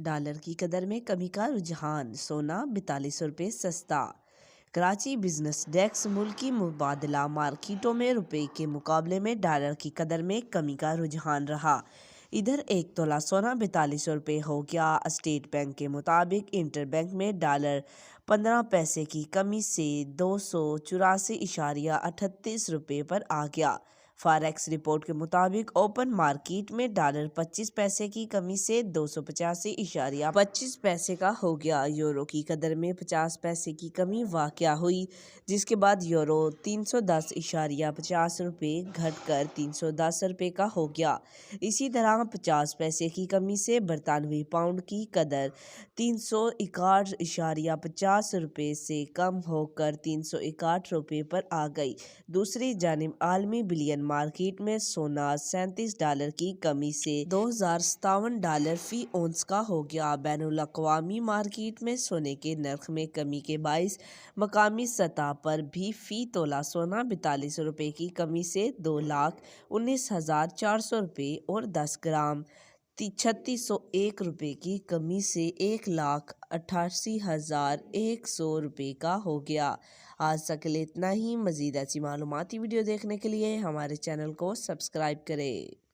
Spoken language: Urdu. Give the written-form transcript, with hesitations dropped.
ڈالر کی قدر میں کمی کا رجحان، سونا 4200 روپے سستا۔ Karachi business desk. ملکی مبادلہ مارکیٹوں میں روپے کے مقابلے میں ڈالر کی قدر میں کمی کا رجحان رہا۔ ادھر ایک تولہ سونا 4200 روپے ہو گیا۔ اسٹیٹ بینک کے مطابق انٹر بینک میں ڈالر 15 پیسے کی کمی سے 284.38 روپے پر آ گیا۔ فاریکس رپورٹ کے مطابق اوپن مارکیٹ میں ڈالر 25 پیسے کی کمی سے 285.25 پیسے کا ہو گیا۔ یورو کی قدر میں 50 پیسے کی کمی واقع ہوئی، جس کے بعد یورو 310.50 روپے گھٹ کر 310 روپے کا ہو گیا۔ اسی طرح 50 پیسے کی کمی سے برطانوی پاؤنڈ کی قدر 361.50 روپے سے کم ہو کر 361 روپے پر آ گئی۔ دوسری جانب عالمی بلین مارکیٹ میں سونا 37 ڈالر کی کمی سے 2057 ڈالر فی اونس کا ہو گیا۔ بین الاقوامی مارکیٹ میں سونے کے نرخ میں کمی کے باعث مقامی سطح پر بھی فی تولہ سونا 4200 روپے کی کمی سے 2,19,400 روپے اور 10 گرام 3601 روپے کی کمی سے 1,88,100 روپے کا ہو گیا۔ آج تک کے لیے اتنا ہی۔ مزید ایسی معلوماتی ویڈیو دیکھنے کے لیے ہمارے چینل کو سبسکرائب کریں۔